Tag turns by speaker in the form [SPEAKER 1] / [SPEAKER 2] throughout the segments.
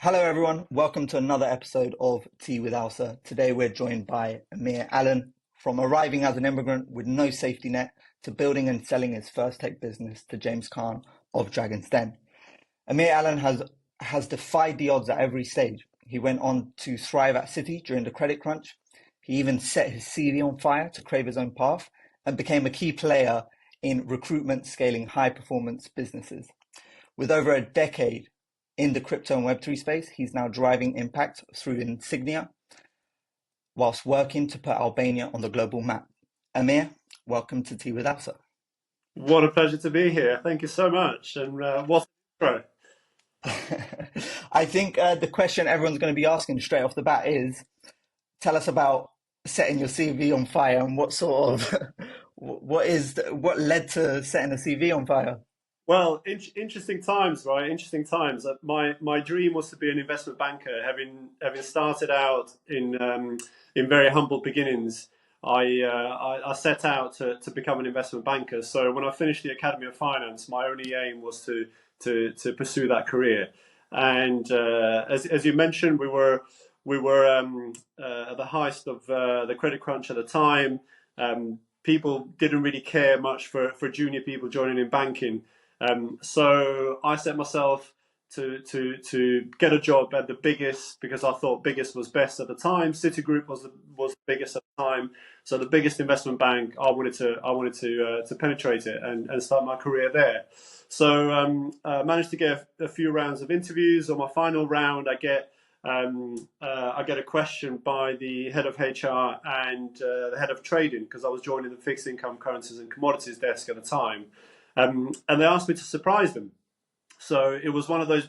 [SPEAKER 1] Hello, everyone. Welcome to another episode of Tea with ALSA. Today, we're joined by Emir Allen. From arriving as an immigrant with no safety net to building and selling his first tech business to James Caan of Dragon's Den. Emir Allen has defied the odds at every stage. He went on to thrive at Citi during the credit crunch. He even set his CV on fire to crave his own path and became a key player in recruitment, scaling high performance businesses. With over a decade in the crypto and Web3 space, he's now driving impact through Insignia whilst working to put Albania on the global map. Emir, welcome to Tea with ALSA.
[SPEAKER 2] What a pleasure to be here. Thank you so much. And what an
[SPEAKER 1] intro. I think the question everyone's going to be asking straight off the bat is, tell us about setting your CV on fire and what sort of, what led to setting a CV on fire?
[SPEAKER 2] Well, interesting times, right? Interesting times. My dream was to be an investment banker. Having started out in very humble beginnings, I set out to become an investment banker. So when I finished the Academy of Finance, my only aim was to pursue that career. And as you mentioned, we were at the height of the credit crunch at the time. People didn't really care much for junior people joining in banking. So I set myself to get a job at the biggest, because I thought biggest was best at the time. Citigroup was the biggest at the time, so the biggest investment bank. I wanted to penetrate it and start my career there. So managed to get a few rounds of interviews. On my final round, I get a question by the head of HR and the head of trading, because I was joining the fixed income, currencies and commodities desk at the time. And they asked me to surprise them. So it was one of those,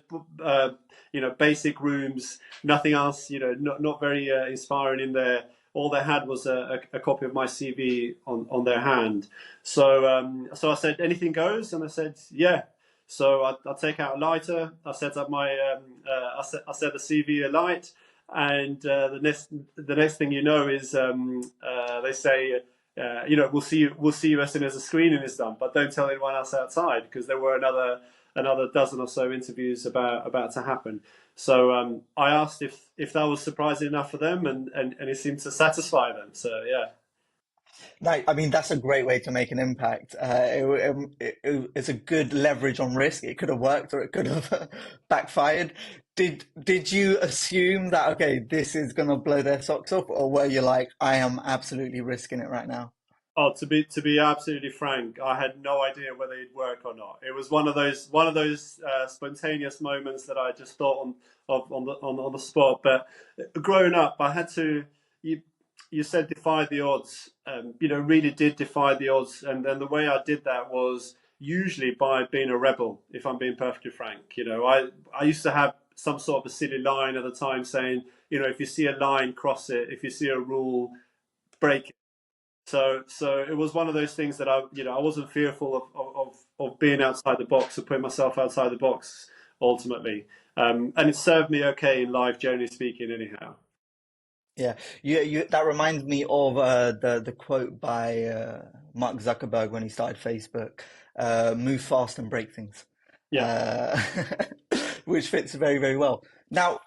[SPEAKER 2] basic rooms, nothing else, not very inspiring in there. All they had was a copy of my CV on their hand. So I said, anything goes? And I said, yeah. So I take out a lighter. I set up my, I set the CV alight. And the next thing you know is they say, we'll see you as soon as the screening is done, but don't tell anyone else outside, because there were another dozen or so interviews about to happen. So I asked if that was surprising enough for them, and it seemed to satisfy them. So yeah.
[SPEAKER 1] Like, I mean, that's a great way to make an impact. It's a good leverage on risk. It could have worked or it could have backfired. Did you assume that, okay, this is going to blow their socks off, or were you like, I am absolutely risking it right now?
[SPEAKER 2] Oh, to be absolutely frank, I had no idea whether it'd work or not. It was one of those spontaneous moments that I just thought on the spot. But growing up, I had to. You said defy the odds. Really did defy the odds, and then the way I did that was usually by being a rebel. If I'm being perfectly frank, I used to have some sort of a silly line at the time saying, if you see a line, cross it. If you see a rule, break it. So it was one of those things that I wasn't fearful of being outside the box, or putting myself outside the box ultimately. And it served me okay in life, generally speaking, anyhow.
[SPEAKER 1] Yeah, that reminds me of the quote by Mark Zuckerberg when he started Facebook, move fast and break things,
[SPEAKER 2] Yeah.
[SPEAKER 1] uh, which fits very, very well. Now,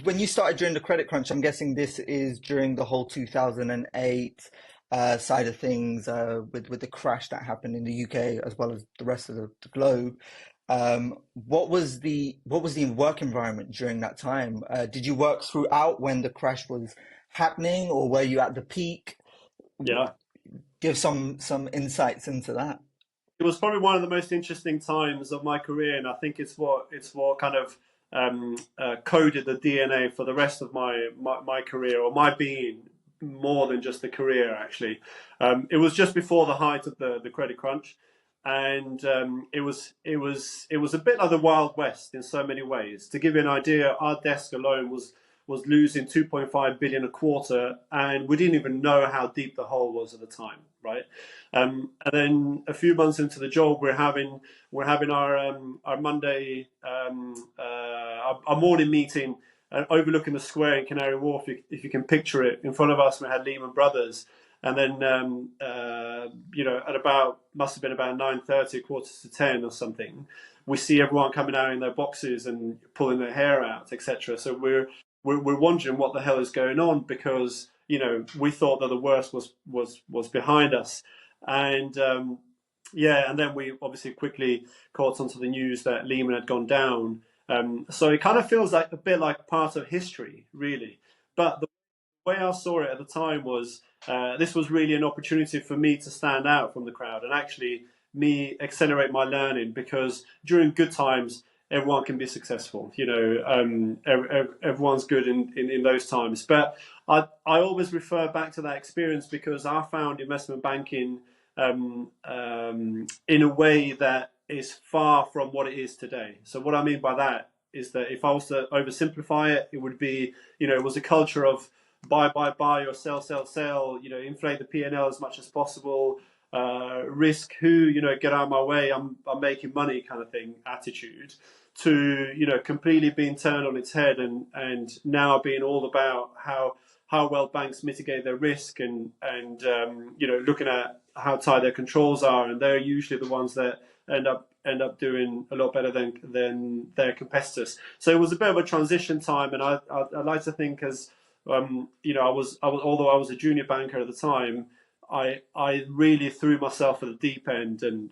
[SPEAKER 1] when you started during the credit crunch, I'm guessing this is during the whole 2008 side of things, with the crash that happened in the UK as well as the rest of the globe. What was the work environment during that time? Did you work throughout when the crash was happening, or were you at the peak?
[SPEAKER 2] Yeah.
[SPEAKER 1] Give some insights into that.
[SPEAKER 2] It was probably one of the most interesting times of my career, and I think it's what kind of coded the DNA for the rest of my career, or my being, more than just the career. Actually, it was just before the height of the credit crunch, and it was a bit like the Wild West in so many ways. To give you an idea, our desk alone was losing 2.5 billion a quarter, and we didn't even know how deep the hole was at the time, right? And then a few months into the job, we're having our Monday our morning meeting, overlooking the square in Canary Wharf. If you can picture it, in front of us we had Lehman Brothers, and then at about, must have been about 9:30, quarter to 10 or something. we see everyone coming out in their boxes and pulling their hair out, etc. So we're wondering what the hell is going on, because we thought that the worst was behind us. And and then we obviously quickly caught onto the news that Lehman had gone down. So it kind of feels like a bit like part of history, really. But the way I saw it at the time was this was really an opportunity for me to stand out from the crowd and actually me accelerate my learning, because during good times everyone can be successful. Everyone's good in those times. But I always refer back to that experience, because I found investment banking in a way that is far from what it is today. So what I mean by that is that if I was to oversimplify it, it would be, it was a culture of buy, or sell, inflate the P&L as much as possible, risk who, get out of my way, I'm making money kind of thing attitude, to, completely being turned on its head, and now being all about how well banks mitigate their risk, and looking at how tight their controls are, and they're usually the ones that end up doing a lot better than their competitors. So it was a bit of a transition time, and I like to think, as I was although I was a junior banker at the time, I really threw myself at the deep end, and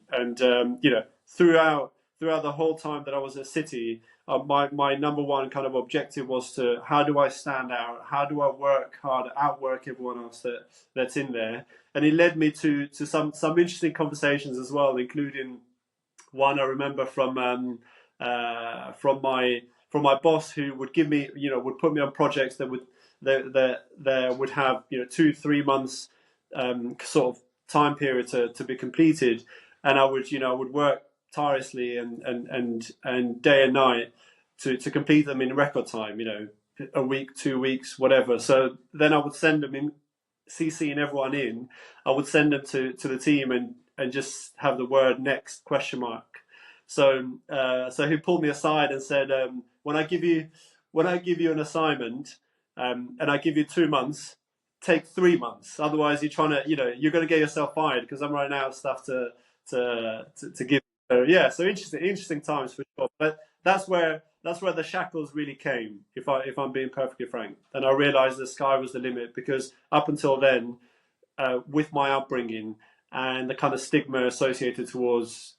[SPEAKER 2] throughout the whole time that I was at Citi, my number one kind of objective was to, how do I stand out? How do I work hard, outwork everyone else that's in there? And it led me to some interesting conversations as well, including one I remember from my boss, who would give me, would put me on projects that would have 2-3 months sort of time period to be completed, and I would work tirelessly and day and night to complete them in record time, a week, 2 weeks, whatever. So then I would send them in, CCing everyone in. I would send them to the team and just have the word next question mark. So he pulled me aside and said, when I give you an assignment, and I give you 2 months, take 3 months. Otherwise, you're going to get yourself fired, because I'm running out of stuff to give. So yeah, so interesting times for sure. But that's where the shackles really came, if I'm being perfectly frank. And I realized the sky was the limit, because up until then, with my upbringing and the kind of stigma associated towards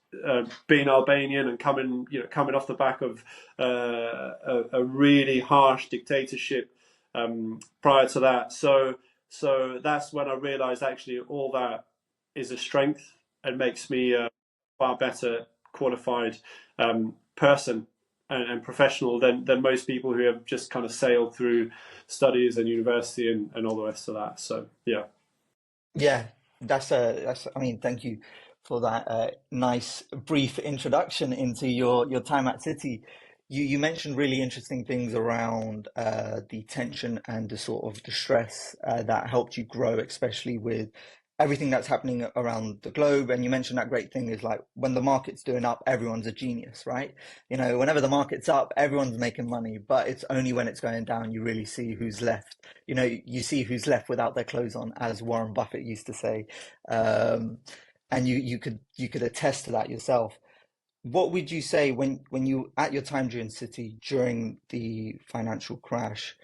[SPEAKER 2] being Albanian and coming off the back of a really harsh dictatorship prior to that. So that's when I realized actually all that is a strength and makes me far better qualified person and professional than most people who have just kind of sailed through studies and university and all the rest of that. So yeah.
[SPEAKER 1] Yeah, I mean, thank you for that nice brief introduction into your time at Citi. You mentioned really interesting things around the tension and the sort of the stress that helped you grow, especially with everything that's happening around the globe. And you mentioned that great thing is, like, when the market's doing up, everyone's a genius, right? Whenever the market's up, everyone's making money, but it's only when it's going down you really see who's left. You see who's left without their clothes on, as Warren Buffett used to say. And you could attest to that yourself. What would you say when you, at your time during Citi, during the financial crash,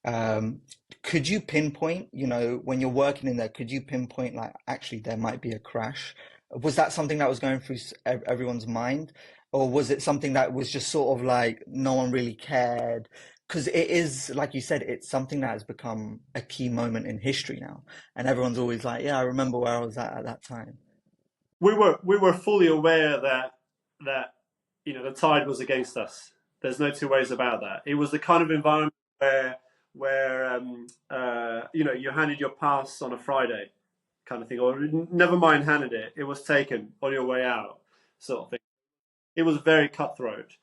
[SPEAKER 1] um, could you pinpoint, when you're working in there, could you pinpoint, like, actually there might be a crash? Was that something that was going through everyone's mind, or was it something that was just sort of like no one really cared? Because it is, like you said, it's something that has become a key moment in history now, and everyone's always like, yeah, I remember where I was at that time.
[SPEAKER 2] We were fully aware that the tide was against us. There's no two ways about that. It was the kind of environment where you handed your pass on a Friday, kind of thing, or never mind handed it, it was taken on your way out, sort of thing. It was very cutthroat.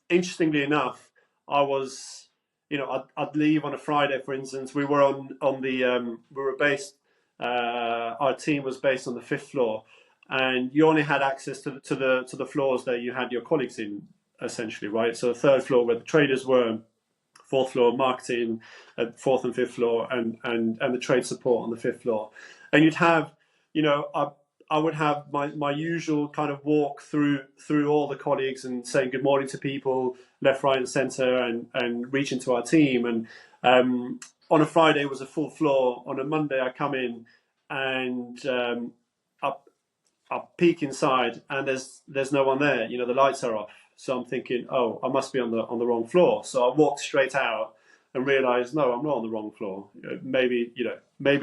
[SPEAKER 2] Interestingly enough, I was, I'd leave on a Friday, for instance. We were we were based. Our team was based on the fifth floor, and you only had access to the floors that you had your colleagues in, essentially, right? So the third floor where the traders were, fourth floor marketing, fourth and fifth floor, and the trade support on the fifth floor, and you'd have, I would have my usual kind of walk through all the colleagues and saying good morning to people left, right, and centre, and reaching to our team. And on a Friday it was a full floor. On a Monday I come in and I peek inside and there's no one there. You know, the lights are off. So I'm thinking, oh, I must be on the wrong floor. So I walked straight out and realised, no, I'm not on the wrong floor. Maybe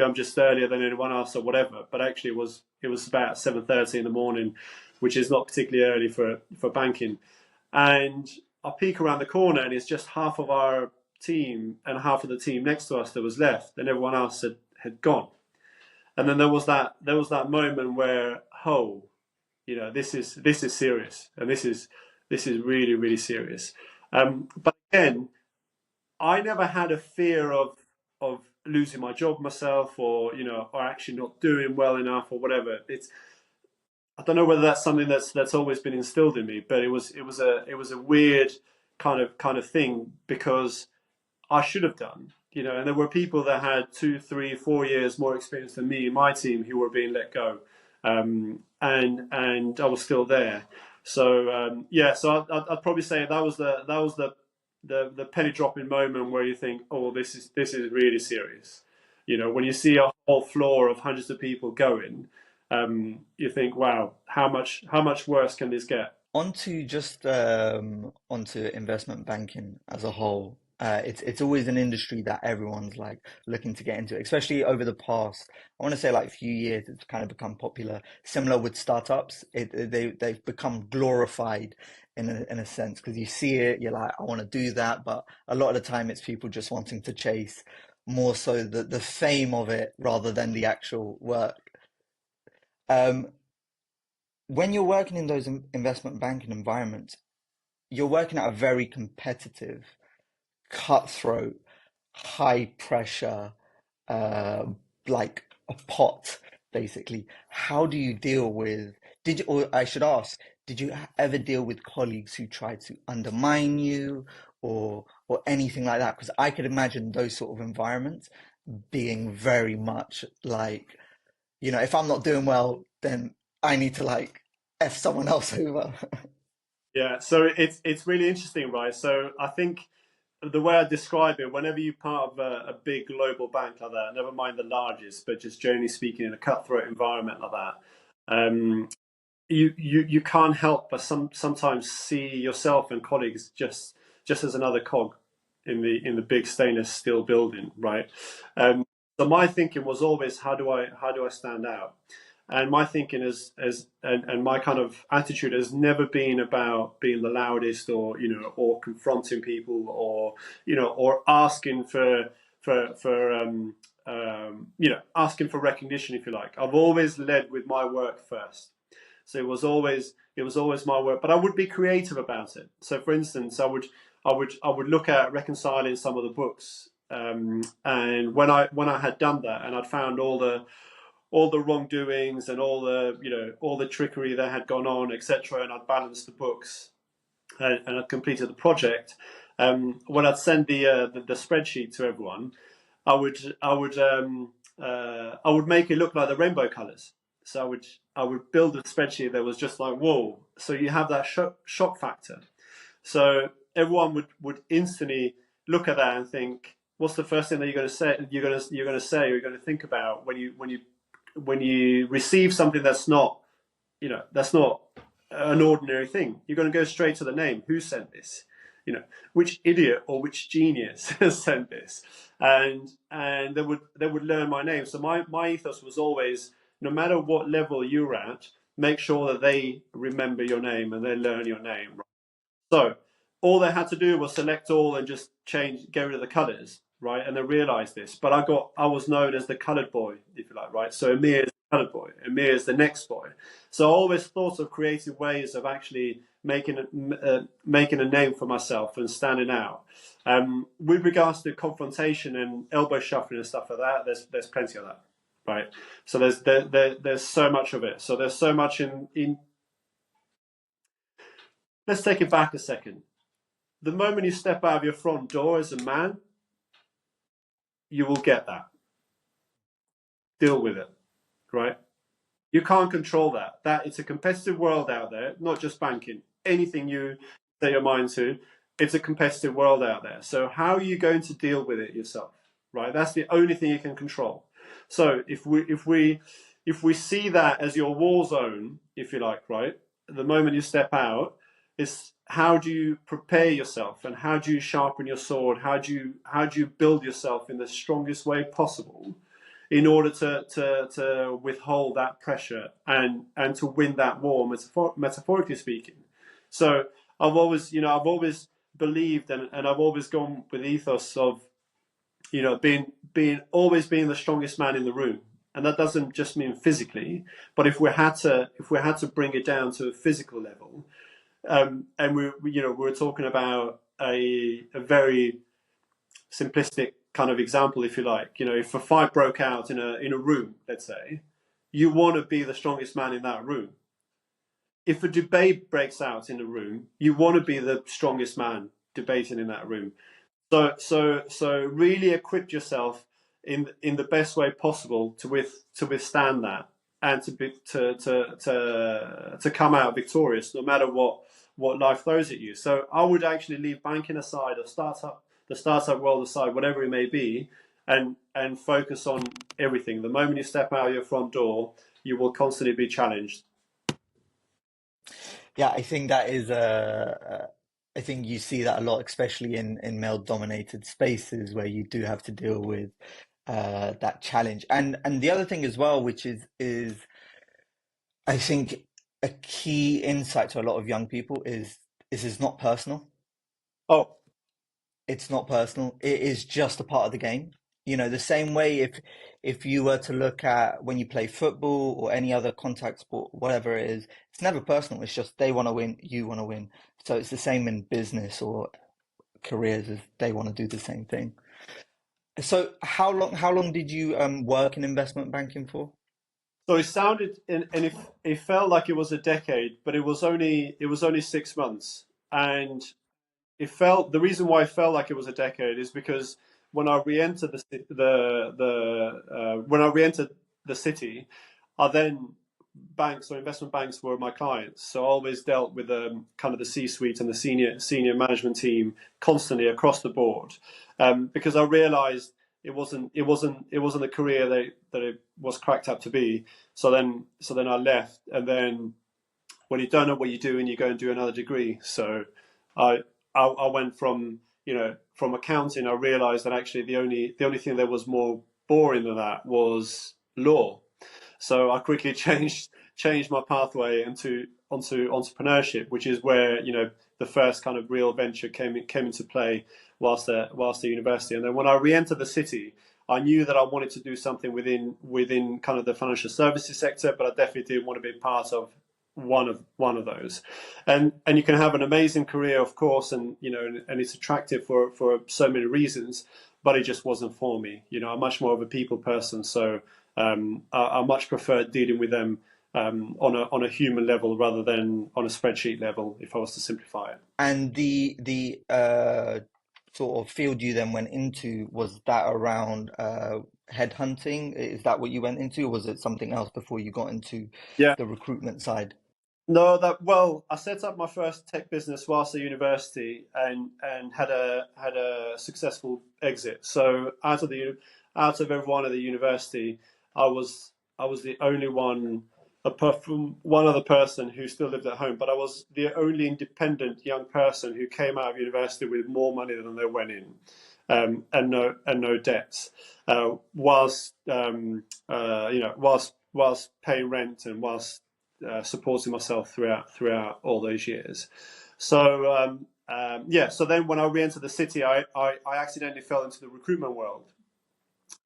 [SPEAKER 2] I'm just earlier than anyone else or whatever. But actually, it was about 7:30 in the morning, which is not particularly early for banking. And I peek around the corner and it's just half of our team and half of the team next to us that was left, and everyone else had gone. And then there was that moment where, oh, this is serious, and this is really, really serious. But again, I never had a fear of losing my job myself, or or actually not doing well enough, or whatever. I don't know whether that's something that's always been instilled in me, but it was a weird kind of thing, because I should have done, and there were people that had 2, 3, 4 years more experience than me in my team who were being let go, and I was still there. So so I'd probably say that was the penny dropping moment where you think, oh, this is really serious. When you see a whole floor of hundreds of people going, you think, wow, how much worse can this get?
[SPEAKER 1] Onto investment banking as a whole. It's always an industry that everyone's like looking to get into, especially over the past, I want to say like few years. It's kind of become popular. Similar with startups, they've become glorified in a sense, because you see it, you're like, I want to do that, but a lot of the time it's people just wanting to chase more so the fame of it rather than the actual work. Um, when you're working in those investment banking environments, you're working at a very competitive, cutthroat, high pressure, uh, like a pot, basically. How do you deal with, or I should ask, did you ever deal with colleagues who tried to undermine you or anything like that? Because I could imagine those sort of environments being very much like, if I'm not doing well, then I need to like F someone else over.
[SPEAKER 2] Yeah, so it's really interesting, right? So I think the way I describe it, whenever you're part of a big global bank like that, never mind the largest, but just generally speaking, in a cutthroat environment like that, you can't help but sometimes see yourself and colleagues just as another cog in the big stainless steel building, right? So my thinking was always, how do I stand out? And my thinking and my kind of attitude has never been about being the loudest, or confronting people, or asking for asking for recognition, if you like. I've always led with my work first. So it was always my work, but I would be creative about it. So, for instance, I would look at reconciling some of the books, and when I had done that, and I'd found all the wrongdoings and all the trickery that had gone on, etc., and I'd balanced the books, and I'd completed the project. When I'd send the spreadsheet to everyone, I would make it look like the rainbow colors. So I would build a spreadsheet that was just like, whoa. So you have that shock factor. So everyone would instantly look at that and think, what's the first thing that you're going to say? You're going to think about when you receive something that's not an ordinary thing. You're going to go straight to the name. Who sent this? Which idiot or which genius has sent this? And they would learn my name. So my ethos was always, no matter what level you're at, make sure that they remember your name and they learn your name. So all they had to do was select all and just get rid of the colours, right? And they realised this. But I was known as the coloured boy, if you like, right? So Emir is the coloured boy. Emir is the next boy. So I always thought of creative ways of actually making a name for myself and standing out. With regards to confrontation and elbow shuffling and stuff like that, there's plenty of that, right? So there's so much of it. So there's so much in. Let's take it back a second. The moment you step out of your front door as a man, you will get that. Deal with it, right? You can't control that. That it's a competitive world out there, not just banking. Anything you set your mind to, it's a competitive world out there. So how are you going to deal with it yourself? Right? That's the only thing you can control. So if we see that as your war zone, if you like, right, the moment you step out, is how do you prepare yourself and how do you sharpen your sword? How do you build yourself in the strongest way possible in order to withhold that pressure and to win that war, metaphorically speaking. So I've always believed and I've always gone with the ethos of being always being the strongest man in the room. And that doesn't just mean physically, but if we had to bring it down to a physical level, and we're talking about a very simplistic kind of example, if you like. If a fight broke out in a room, let's say, you want to be the strongest man in that room. If a debate breaks out in a room, you want to be the strongest man debating in that room. So really equip yourself in the best way possible to withstand that and to come out victorious no matter what life throws at you. So I would actually leave banking aside, or the startup world aside, whatever it may be, and focus on everything. The moment you step out of your front door, you will constantly be challenged.
[SPEAKER 1] Yeah, I think that is I think you see that a lot, especially in male-dominated spaces where you do have to deal with that challenge. And the other thing as well, which is I think a key insight to a lot of young people is it's not personal.
[SPEAKER 2] Oh,
[SPEAKER 1] It's not personal. It is just a part of the game. The same way if you were to look at when you play football or any other contact sport, whatever it is, it's never personal. It's just they want to win, you want to win. So it's the same in business or careers as they want to do the same thing. So how long did you work in investment banking for?
[SPEAKER 2] so it sounded and it felt like it was a decade, but it was only 6 months. And it felt the reason why it felt like it was a decade is because when I re-entered when I re-entered the city, I then banks or investment banks were my clients. So I always dealt with kind of the C-suite and the senior management team constantly across the board, because I realised it wasn't a career that it was cracked up to be. So then I left, and then when you don't know what you're doing, you go and do another degree. So I I went from accounting. I realised that actually the only thing that was more boring than that was law. So I quickly changed my pathway onto entrepreneurship, which is where the first kind of real venture came into play whilst at university. And then when I re-entered the city, I knew that I wanted to do something within kind of the financial services sector, but I definitely didn't want to be part of one of those. And you can have an amazing career, of course, and it's attractive for so many reasons, but it just wasn't for me. I'm much more of a people person, so I much prefer dealing with them on a human level rather than on a spreadsheet level, if I was to simplify it.
[SPEAKER 1] And the sort of field you then went into, was that around headhunting? Is that what you went into, or was it something else before you got into
[SPEAKER 2] Yeah.
[SPEAKER 1] the recruitment side?
[SPEAKER 2] No, I set up my first tech business whilst at university and had a successful exit. So out of everyone at the university, I was the only one, apart from one other person who still lived at home, but I was the only independent young person who came out of university with more money than they went in, and no debts, whilst whilst paying rent and whilst supporting myself throughout all those years. So yeah. So then when I re-entered the city, I accidentally fell into the recruitment world,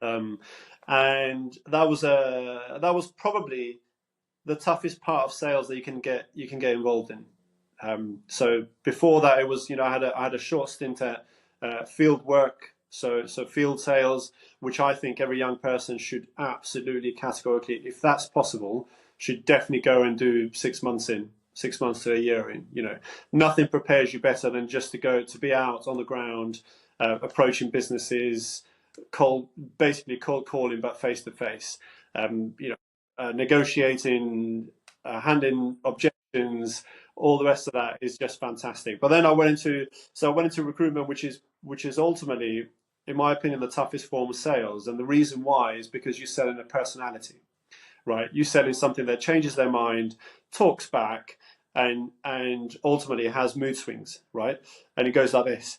[SPEAKER 2] um, and that was probably the toughest part of sales that you can get involved in. So before that, it was I had a short stint at field work, so field sales, which I think every young person should absolutely categorically, if that's possible, should definitely go and do 6 months to a year in. Nothing prepares you better than just to be out on the ground, approaching businesses, basically cold calling, but face to face. Um, you know, negotiating, handing objections, all the rest of that is just fantastic. But then I went into recruitment, which is ultimately, in my opinion, the toughest form of sales. And the reason why is because you're selling a personality, right? You're selling something that changes their mind, talks back, and ultimately has mood swings, right? And it goes like this.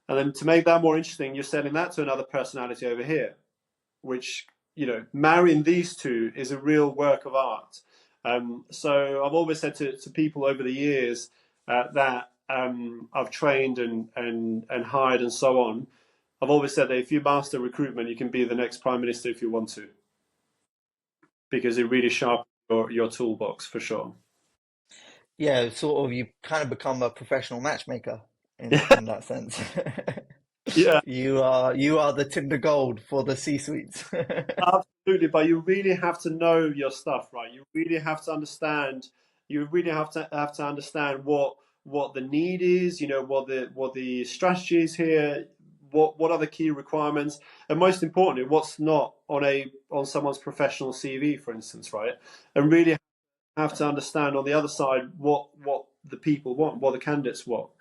[SPEAKER 2] And then to make that more interesting, you're selling that to another personality over here, which, marrying these two is a real work of art. So I've always said to people over the years that I've trained and hired and so on, I've always said that if you master recruitment, you can be the next prime minister if you want to, because it really sharpens your toolbox for sure.
[SPEAKER 1] Yeah, sort of you kind of become a professional matchmaker in that sense.
[SPEAKER 2] Yeah,
[SPEAKER 1] You are the Tinder Gold for the C-suites.
[SPEAKER 2] absolutely. But you really have to know your stuff, right? You really have to understand. You really have to understand what the need is. What the strategy is here. What are the key requirements, and most importantly, what's not on someone's professional CV, for instance, right? And really have to understand on the other side what the people want, what the candidates want.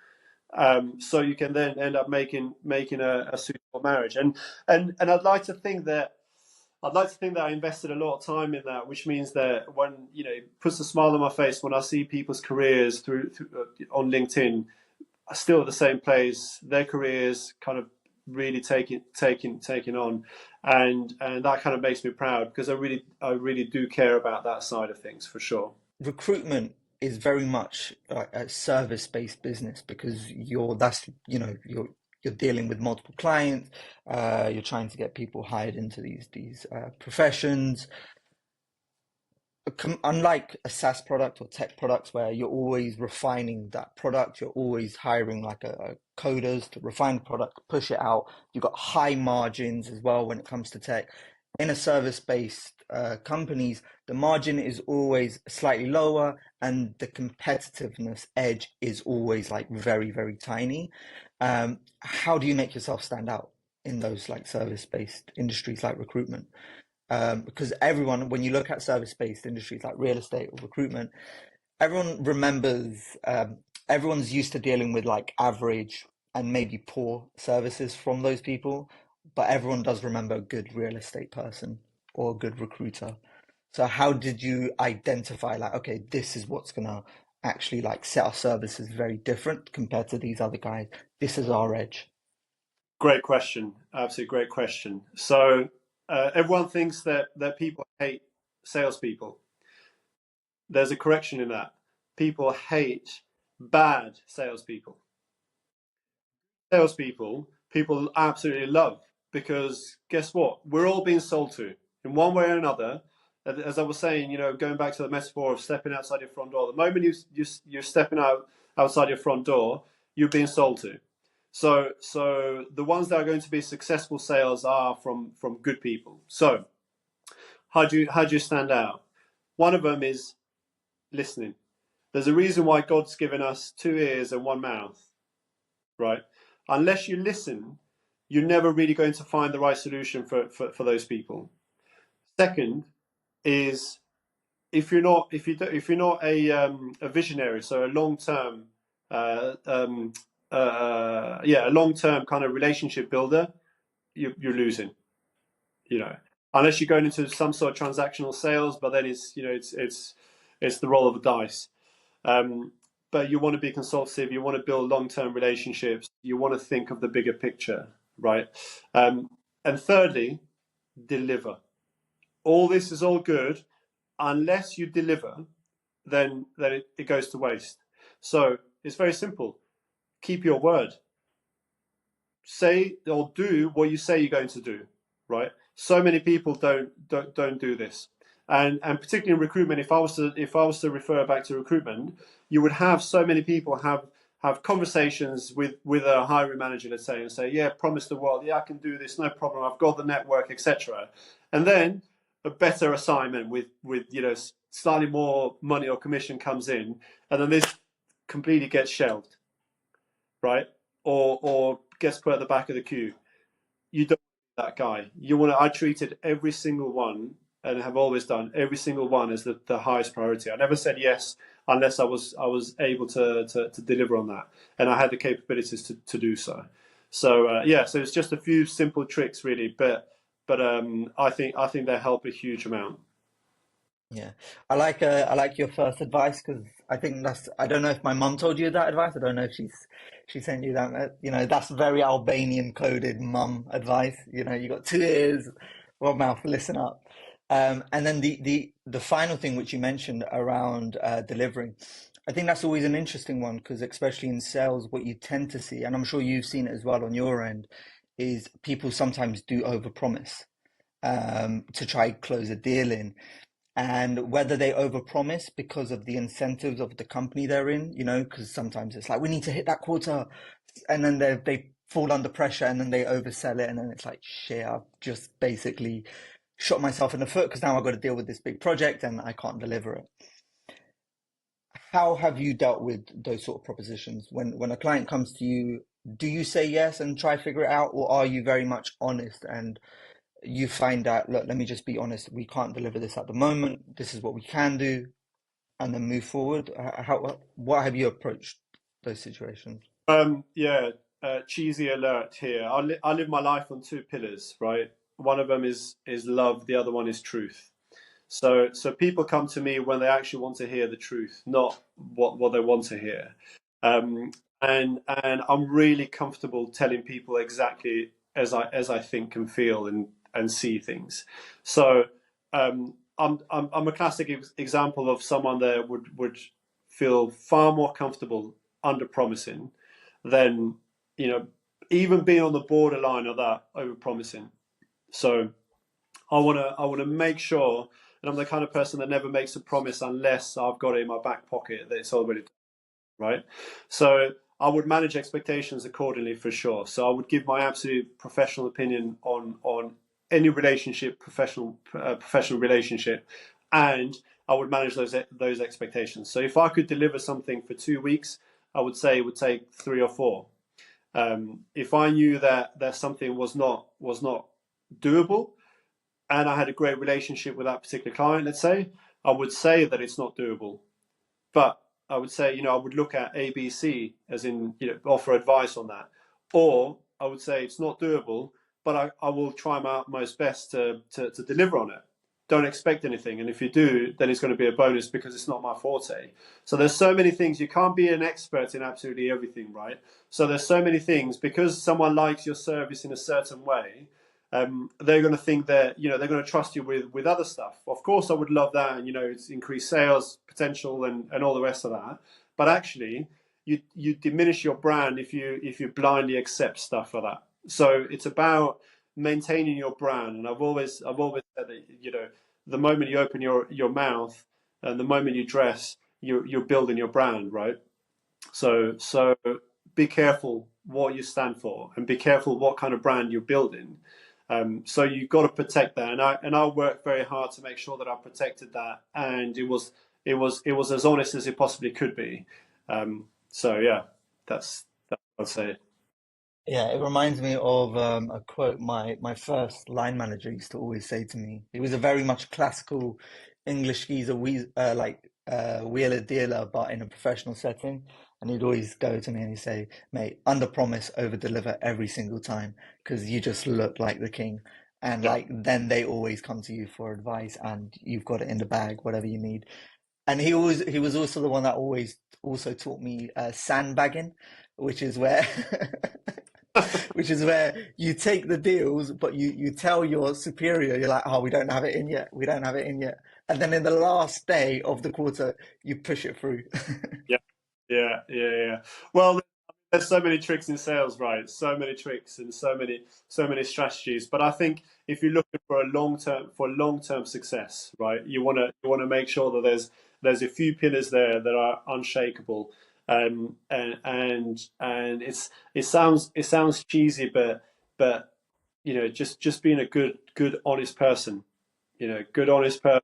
[SPEAKER 2] So you can then end up making a suitable marriage. And I'd like to think that I invested a lot of time in that, which means that when it puts a smile on my face when I see people's careers through on LinkedIn, are still at the same place, their careers kind of really taking on, and that kind of makes me proud, because I really do care about that side of things for sure.
[SPEAKER 1] Recruitment is very much a service-based business because you're dealing with multiple clients, you're trying to get people hired into these professions. Unlike a SaaS product or tech products where you're always refining that product, you're always hiring like a coders to refine the product, push it out. You've got high margins as well when it comes to tech. In a service-based companies, the margin is always slightly lower, and the competitiveness edge is always like very, very tiny. How do you make yourself stand out in those like service-based industries like recruitment? Because everyone, when you look at service-based industries like real estate or recruitment, everyone remembers, everyone's used to dealing with like average and maybe poor services from those people, but everyone does remember a good real estate person or a good recruiter. So how did you identify like, okay, this is what's gonna actually like set our services very different compared to these other guys. This is our edge.
[SPEAKER 2] Great question. Absolutely great question. So everyone thinks that people hate salespeople. There's a correction in that. People hate bad salespeople. Salespeople, people absolutely love, because guess what? We're all being sold to in one way or another. As I was saying, going back to the metaphor of stepping outside your front door, the moment you're stepping outside your front door, you're being sold to. So the ones that are going to be successful sales are from good people. So how do you stand out? One of them is listening. There's a reason why God's given us two ears and one mouth, right? Unless you listen, you're never really going to find the right solution for those people. Second is, if you're not a visionary, so a long term kind of relationship builder, you're losing. You know, unless you're going into some sort of transactional sales, but then it's the roll of the dice. Um, but you want to be consultative. You want to build long term relationships. You want to think of the bigger picture, right? And thirdly, deliver. All this is all good. Unless you deliver, then it goes to waste. So it's very simple. Keep your word. Say or do what you say you're going to do, right? So many people don't do this, and particularly in recruitment. If I was to refer back to recruitment, you would have so many people have conversations with a hiring manager, let's say, and say, yeah, promise the world, yeah, I can do this, no problem, I've got the network, etc. And then a better assignment with slightly more money or commission comes in, and then this completely gets shelved, right? Or gets put at the back of the queue. You don't want that guy. I treated every single one and have always done every single one as the highest priority. I never said yes unless I was able to deliver on that, and I had the capabilities to do so. So yeah, so it's just a few simple tricks really, but I think they help a huge amount.
[SPEAKER 1] Yeah, I like your first advice because I think that's I don't know if my mum told you that advice. I don't know if she sent you that. You know, that's very Albanian coded mum advice. You know, you got two ears, one mouth. Listen up. And then the final thing which you mentioned around delivering, I think that's always an interesting one because especially in sales, what you tend to see, and I'm sure you've seen it as well on your end, is people sometimes do overpromise to try close a deal in and whether they overpromise because of the incentives of the company they're in, you know, because sometimes it's like we need to hit that quota, and then they fall under pressure and then they oversell it, and then it's like shit, I've just basically shot myself in the foot because now I've got to deal with this big project and I can't deliver it. How have you dealt with those sort of propositions when a client comes to you? Do you say yes and try to figure it out, or are you very much honest and you find out, look, let me just be honest, we can't deliver this at the moment. This is what we can do, and then move forward. What have you approached those situations?
[SPEAKER 2] Yeah, cheesy alert here. I live my life on two pillars, right? One of them is love. The other one is truth. So people come to me when they actually want to hear the truth, not what they want to hear. Um, and I'm really comfortable telling people exactly as I think and feel and see things. So I'm a classic example of someone that would feel far more comfortable under promising than you know even being on the borderline of that over promising. So I wanna make sure, and I'm the kind of person that never makes a promise unless I've got it in my back pocket that it's already done, right. So I would manage expectations accordingly for sure. So I would give my absolute professional opinion on any relationship, professional relationship, and I would manage those expectations. So if I could deliver something for 2 weeks, I would say it would take 3 or 4. If I knew that something was not doable, and I had a great relationship with that particular client, let's say, I would say that it's not doable. But I would say, I would look at ABC as in, offer advice on that. Or I would say it's not doable, but I will try my utmost best to deliver on it. Don't expect anything. And if you do, then it's going to be a bonus because it's not my forte. So there's so many things. You can't be an expert in absolutely everything, right? So there's so many things because someone likes your service in a certain way. They're going to think that they're going to trust you with other stuff. Of course, I would love that, and it's increased sales potential and all the rest of that. But actually, you diminish your brand if you blindly accept stuff like that. So it's about maintaining your brand. And I've always said that the moment you open your mouth and the moment you dress, you're building your brand, right? So be careful what you stand for, and be careful what kind of brand you're building. So you've got to protect that, and I worked very hard to make sure that I protected that, and it was as honest as it possibly could be. So yeah, that's what I'd say.
[SPEAKER 1] Yeah, it reminds me of a quote my first line manager used to always say to me. He was a very much classical English geezer, wheeler dealer, but in a professional setting. And he'd always go to me and he'd say, "Mate, under promise, over deliver every single time, because you just look like the king." And
[SPEAKER 2] Yeah,
[SPEAKER 1] like then they always come to you for advice, and you've got it in the bag, whatever you need. And he was also the one that always also taught me sandbagging, which is where which is where you take the deals, but you tell your superior, you're like, oh, we don't have it in yet, we don't have it in yet, and then in the last day of the quarter, you push it through.
[SPEAKER 2] yeah, yeah. Well, there's so many tricks in sales, right? So many tricks and so many strategies. But I think if you're looking for long term success, right, you wanna make sure that there's a few pillars there that are unshakable. And it sounds cheesy, but just being a good honest person, good honest person,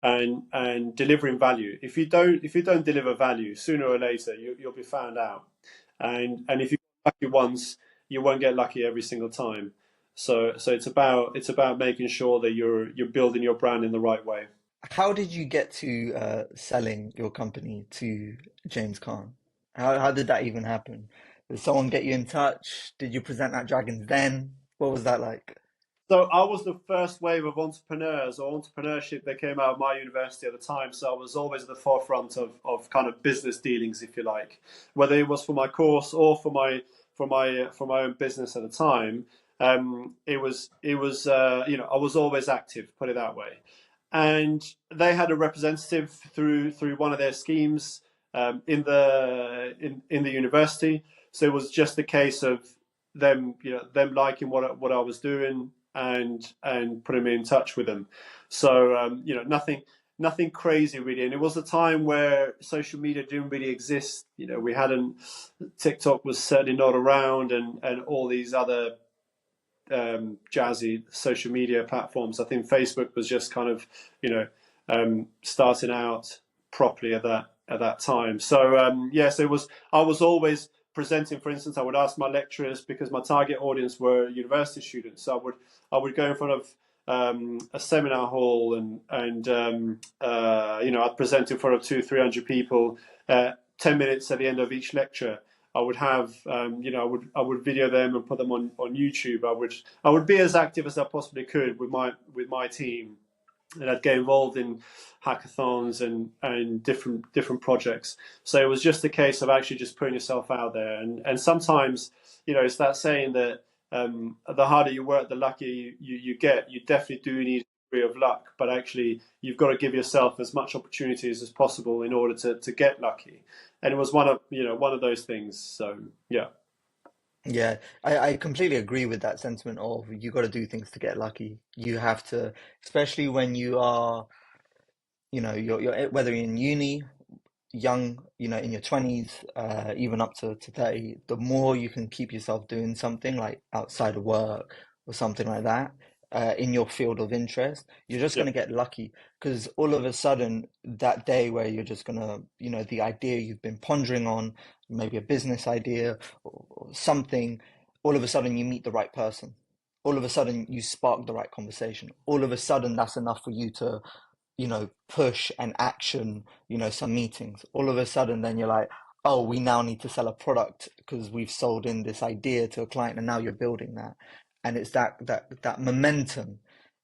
[SPEAKER 2] and delivering value. If you don't deliver value, sooner or later you'll be found out. And if you get lucky once, you won't get lucky every single time. So it's about making sure that you're building your brand in the right way.
[SPEAKER 1] How did you get to selling your company to James Caan? How did that even happen? Did someone get you in touch? Did you present at Dragons Den? What was that like?
[SPEAKER 2] So I was the first wave of entrepreneurs or entrepreneurship that came out of my university at the time. So I was always at the forefront of kind of business dealings, if you like, whether it was for my course or for my own business at the time. I was always active, put it that way. And they had a representative through one of their schemes in the university. So it was just a case of them liking what I was doing and putting me in touch with them. So nothing crazy really. And it was a time where social media didn't really exist. We hadn't TikTok was certainly not around, and all these other jazzy social media platforms. I think Facebook was just kind of starting out properly at that time. So yes, it was. I was always presenting. For instance, I would ask my lecturers, because my target audience were university students. So I would go in front of a seminar hall, and I'd present in front of 200-300 people. 10 minutes at the end of each lecture, I would have, I would video them and put them on YouTube. I would be as active as I possibly could with my team, and I'd get involved in hackathons and different projects. So it was just a case of actually just putting yourself out there, and sometimes, it's that saying that the harder you work, the luckier you get. You definitely do need a degree of luck, but actually you've got to give yourself as much opportunities as possible in order to get lucky. And it was one of those things. So yeah.
[SPEAKER 1] Yeah, I completely agree with that sentiment of you got to do things to get lucky. You have to, especially when you are, you're whether you're in uni, young, in your 20s, even up to 30, the more you can keep yourself doing something like outside of work or something like that, in your field of interest, you're just
[SPEAKER 2] Yeah.
[SPEAKER 1] going to get lucky because all of a sudden, that day where you're just going to, the idea you've been pondering on, maybe a business idea or something, all of a sudden you meet the right person. All of a sudden you spark the right conversation. All of a sudden that's enough for you to push and action, some meetings. All of a sudden, then you're like, oh, we now need to sell a product because we've sold in this idea to a client, and now you're building that. And it's that momentum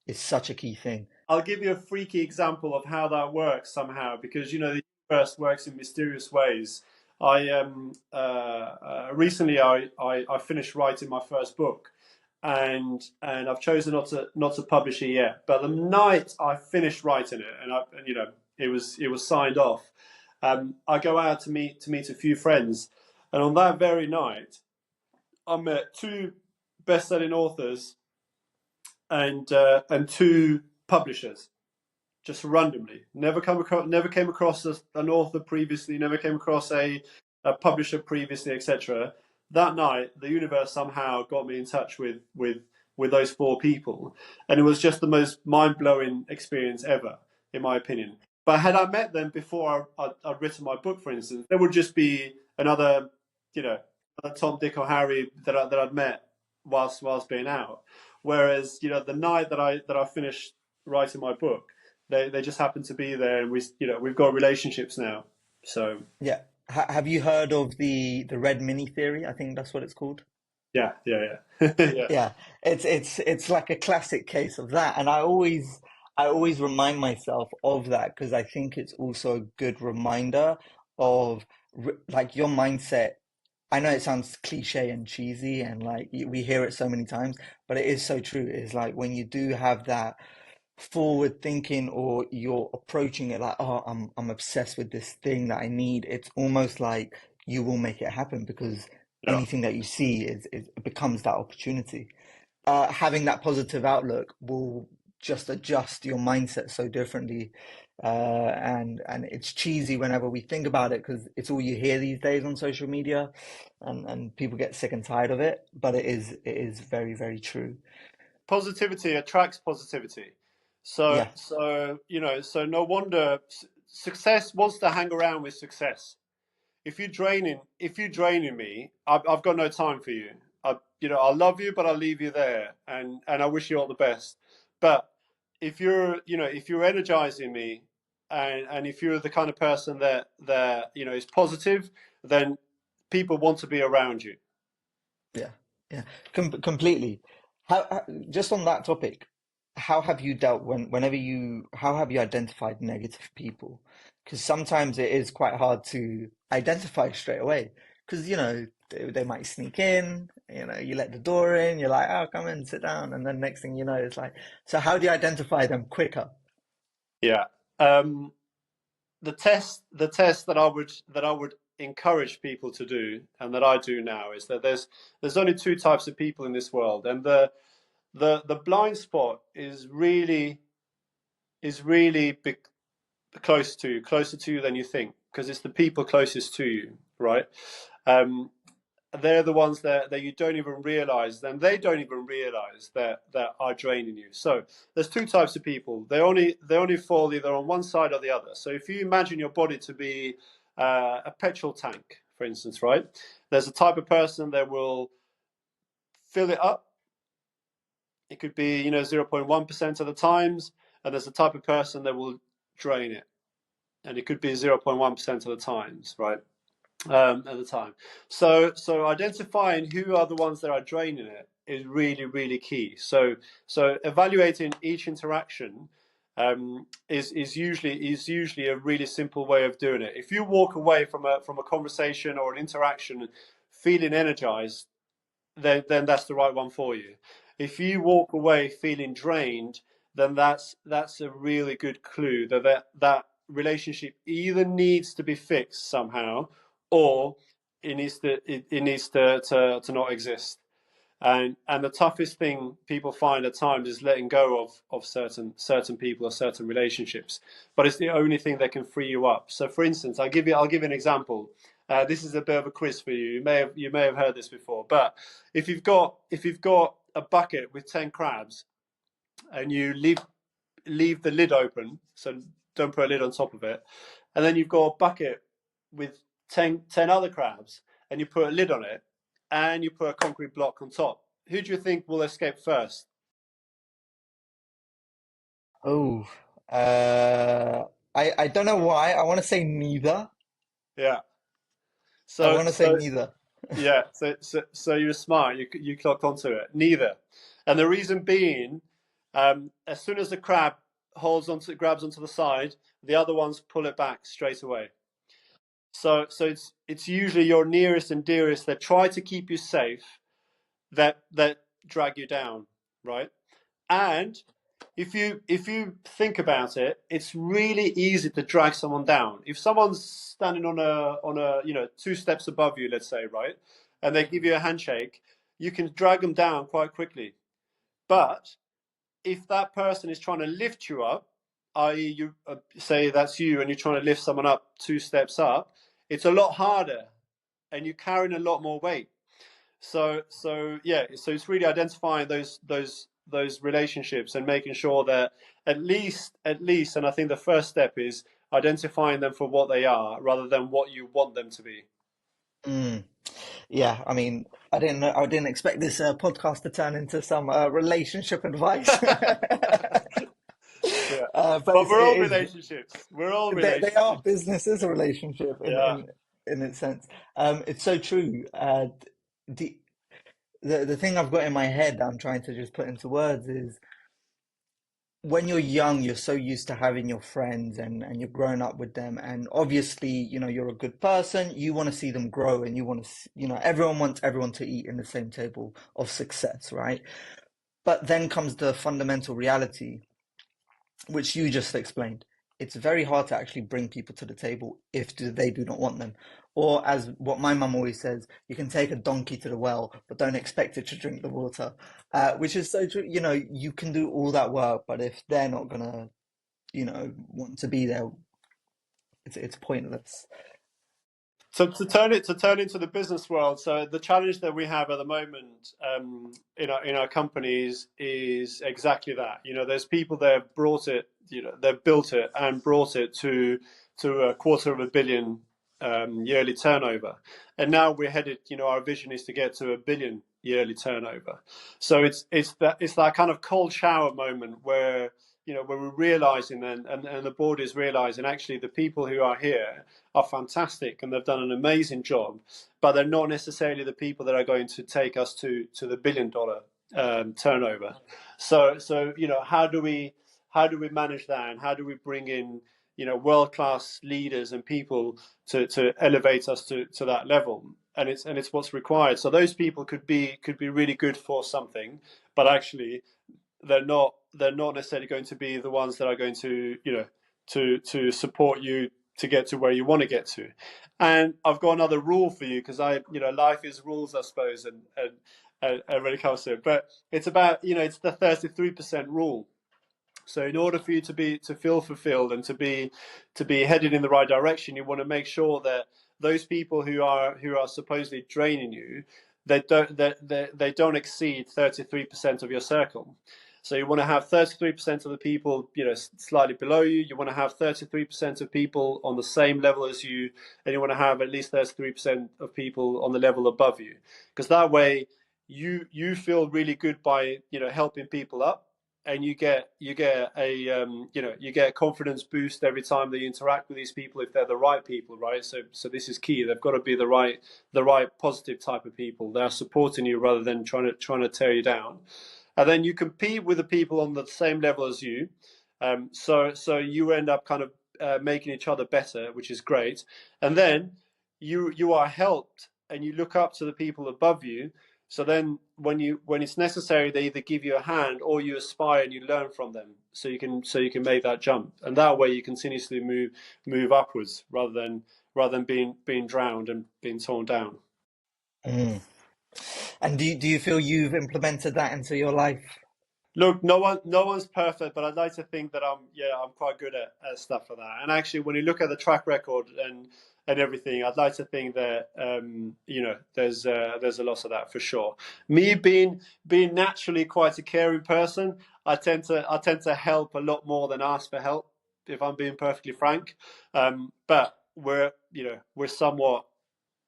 [SPEAKER 1] is such a key thing.
[SPEAKER 2] I'll give you a freaky example of how that works somehow, because the universe works in mysterious ways. I recently I finished writing my first book, and I've chosen not to publish it yet. But the night I finished writing it, and it was signed off, I go out to meet a few friends, and on that very night I met two best-selling authors and two publishers, just randomly. Never came across an author previously. Never came across a publisher previously, etc. That night, the universe somehow got me in touch with those four people, and it was just the most mind blowing experience ever, in my opinion. But had I met them before I'd written my book, for instance, there would just be another, Tom, Dick, or Harry that I'd met whilst being out. Whereas, the night that I finished writing my book, they just happen to be there, and we've got relationships now. So
[SPEAKER 1] Yeah. Have you heard of the red mini theory? I think that's what it's called.
[SPEAKER 2] yeah. Yeah.
[SPEAKER 1] Yeah, it's like a classic case of that, and I always remind myself of that because I think it's also a good reminder of like your mindset. I know it sounds cliche and cheesy, and like we hear it so many times, but it is so true. It's like when you do have that forward thinking, or you're approaching it like, oh, I'm obsessed with this thing that I need. It's almost like you will make it happen because
[SPEAKER 2] Yeah.
[SPEAKER 1] anything that you see is it becomes that opportunity. Having that positive outlook will just adjust your mindset so differently. And it's cheesy whenever we think about it because it's all you hear these days on social media, and people get sick and tired of it. But it is very, very true.
[SPEAKER 2] Positivity attracts positivity. So
[SPEAKER 1] Yeah.
[SPEAKER 2] so no wonder success wants to hang around with success. If you're draining me, I've got no time for you. I'll love you, but I'll leave you there, and I wish you all the best. But if you're energizing me, and if you're the kind of person that is positive, then people want to be around you.
[SPEAKER 1] Yeah, yeah, completely. Just on that topic, how have you dealt how have you identified negative people? Because sometimes it is quite hard to identify straight away. Because, they might sneak in, you let the door in, you're like, oh, come in, sit down. And then next thing you know, it's like, so how do you identify them quicker?
[SPEAKER 2] Yeah. Um, the test that I would encourage people to do, and that I do now, is that there's only two types of people in this world, and the blind spot is really closer to you than you think, because it's the people closest to you, right? Um, they're the ones that you don't even realize, and they don't even realize that are draining you. So there's two types of people. They only fall either on one side or the other. So if you imagine your body to be a petrol tank, for instance, right? There's a type of person that will fill it up. It could be 0.1% of the times, and there's a type of person that will drain it, and it could be 0.1% of the times, right? At the time. So identifying who are the ones that are draining it is really, really key. So evaluating each interaction is usually a really simple way of doing it. If you walk away from a conversation or an interaction feeling energized, then that's the right one for you. If you walk away feeling drained, then that's a really good clue that relationship either needs to be fixed somehow, or it needs to not exist. And the toughest thing people find at times is letting go of certain people or certain relationships. But it's the only thing that can free you up. So, for instance, I'll give you an example. This is a bit of a quiz for you. You may have heard this before, but if you've got a bucket with 10 crabs, and you leave the lid open, so don't put a lid on top of it, and then you've got a bucket with 10 other crabs, and you put a lid on it, and you put a concrete block on top, who do you think will escape first?
[SPEAKER 1] Oh, uh, I don't know why. I want to say neither.
[SPEAKER 2] Yeah.
[SPEAKER 1] I
[SPEAKER 2] So
[SPEAKER 1] want to say
[SPEAKER 2] so
[SPEAKER 1] neither.
[SPEAKER 2] yeah. So you're smart. You clocked onto it. Neither. And the reason being, as soon as the crab grabs onto the side, the other ones pull it back straight away. So it's usually your nearest and dearest that try to keep you safe, that drag you down, right? And if you think about it, it's really easy to drag someone down. If someone's standing on a two steps above you, let's say, right, and they give you a handshake, you can drag them down quite quickly. But if that person is trying to lift you up, i.e., you say that's you, and you're trying to lift someone up two steps up, it's a lot harder, and you're carrying a lot more weight. So yeah, so it's really identifying those relationships and making sure that at least, and I think the first step is identifying them for what they are rather than what you want them to be.
[SPEAKER 1] Mm. Yeah, I mean, I didn't expect this podcast to turn into some relationship advice.
[SPEAKER 2] Yeah,
[SPEAKER 1] But
[SPEAKER 2] but
[SPEAKER 1] it
[SPEAKER 2] we're all
[SPEAKER 1] is,
[SPEAKER 2] relationships. We're all
[SPEAKER 1] they are
[SPEAKER 2] relationships.
[SPEAKER 1] businesses, a relationship
[SPEAKER 2] Yeah.
[SPEAKER 1] in its sense. It's so true. The, the thing I've got in my head that I'm trying to just put into words is when you're young, you're so used to having your friends and you're growing up with them. And obviously, you're a good person. You want to see them grow and you want to, everyone wants everyone to eat in the same table of success, right? But then comes the fundamental reality, which you just explained. It's very hard to actually bring people to the table if they do not want them. Or as what my mum always says, you can take a donkey to the well, but don't expect it to drink the water. Which is so true. You can do all that work, but if they're not gonna, want to be there, it's pointless.
[SPEAKER 2] So to turn into the business world, so the challenge that we have at the moment, in our companies, is exactly that. There's people that have brought it, they've built it and brought it to a quarter of a billion yearly turnover, and now we're headed. Our vision is to get to 1 billion yearly turnover. So it's that kind of cold shower moment where, where we're realizing, and the board is realizing, actually the people who are here are fantastic and they've done an amazing job, but they're not necessarily the people that are going to take us to the $1 billion turnover. So how do we manage that, and how do we bring in world class leaders and people to elevate us to that level? And it's what's required. So those people could be really good for something, but actually they're not necessarily going to be the ones that are going to to support you to get to where you want to get to. And I've got another rule for you, because life is rules, I suppose, and when it comes to it, but it's about it's the 33% rule. So in order for you to feel fulfilled and to be headed in the right direction, you want to make sure that those people who are supposedly draining you, they don't exceed 33% of your circle. So you want to have 33% of the people, slightly below you. You want to have 33% of people on the same level as you, and you want to have at least 33% of people on the level above you, because that way you feel really good by helping people up, and you get a confidence boost every time that you interact with these people, if they're the right people, right? So this is key. They've got to be the right positive type of people. They're supporting you rather than trying to tear you down. And then you compete with the people on the same level as you. So you end up kind of making each other better, which is great. And then you are helped, and you look up to the people above you. So then when it's necessary, they either give you a hand or you aspire and you learn from them. So you can make that jump, and that way you continuously move upwards rather than being drowned and being torn down.
[SPEAKER 1] Mm. And do you feel you've implemented that into your life?
[SPEAKER 2] Look, no one's perfect, but I'd like to think that I'm quite good at stuff like that. And actually, when you look at the track record and everything, I'd like to think that there's a lot of that for sure. Me being naturally quite a caring person, I tend to help a lot more than ask for help, if I'm being perfectly frank. But we're somewhat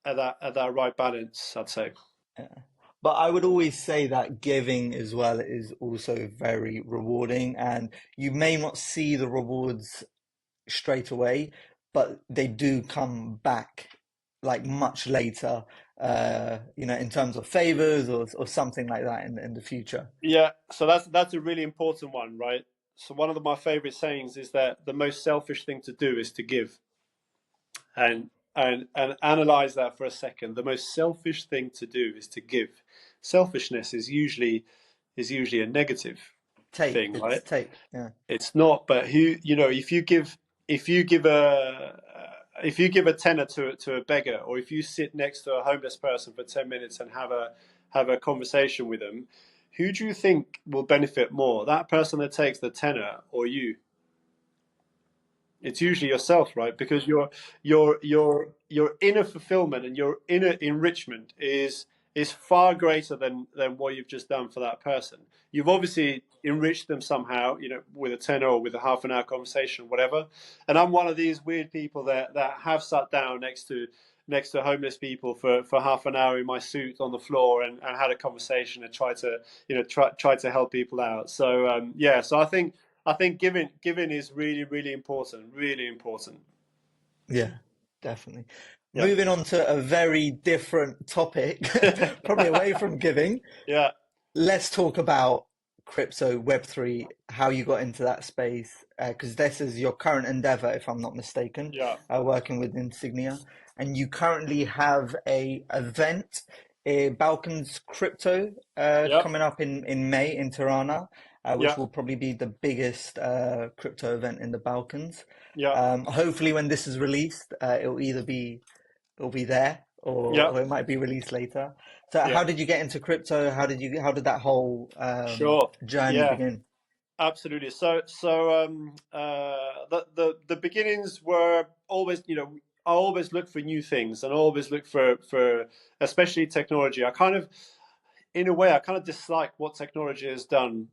[SPEAKER 2] at that right balance, I'd say.
[SPEAKER 1] Yeah. But I would always say that giving as well is also very rewarding, and you may not see the rewards straight away, but they do come back like much later, in terms of favors or something like that in the future.
[SPEAKER 2] Yeah, so that's a really important one, right? So one of my favorite sayings is that the most selfish thing to do is to give. And analyze that for a second. The most selfish thing to do is to give. Selfishness is usually a negative
[SPEAKER 1] Take,
[SPEAKER 2] thing,
[SPEAKER 1] it's
[SPEAKER 2] right?
[SPEAKER 1] take. Yeah.
[SPEAKER 2] It's not, but if you give a tenner to a beggar, or if you sit next to a homeless person for 10 minutes and have a conversation with them, who do you think will benefit more? That person that takes the tenner, or you? It's usually yourself, right? Because your inner fulfillment and your inner enrichment is far greater than what you've just done for that person. You've obviously enriched them somehow, with a 10 or with a half an hour conversation, whatever. And I'm one of these weird people that have sat down next to homeless people for half an hour in my suit on the floor, and had a conversation and try to help people out. So yeah, so I think giving is really, really important, really important.
[SPEAKER 1] Yeah, definitely.
[SPEAKER 2] Yeah.
[SPEAKER 1] Moving on to a very different topic, probably away from giving.
[SPEAKER 2] Yeah.
[SPEAKER 1] Let's talk about crypto, Web3, how you got into that space, because this is your current endeavor, if I'm not mistaken,
[SPEAKER 2] Yeah.
[SPEAKER 1] working with Insignia, and you currently have a event, a Balkans crypto,
[SPEAKER 2] Yeah.
[SPEAKER 1] coming up in May in Tirana, which
[SPEAKER 2] Yeah.
[SPEAKER 1] will probably be the biggest crypto event in the Balkans.
[SPEAKER 2] Yeah.
[SPEAKER 1] Hopefully, when this is released, it'll be there,
[SPEAKER 2] Yeah.
[SPEAKER 1] or it might be released later. So
[SPEAKER 2] Yeah.
[SPEAKER 1] how did you get into crypto? How did that whole
[SPEAKER 2] Sure.
[SPEAKER 1] journey
[SPEAKER 2] Yeah.
[SPEAKER 1] begin?
[SPEAKER 2] Absolutely. The beginnings were always, I always look for new things, and I always look for especially technology. In a way, I kind of dislike what technology has done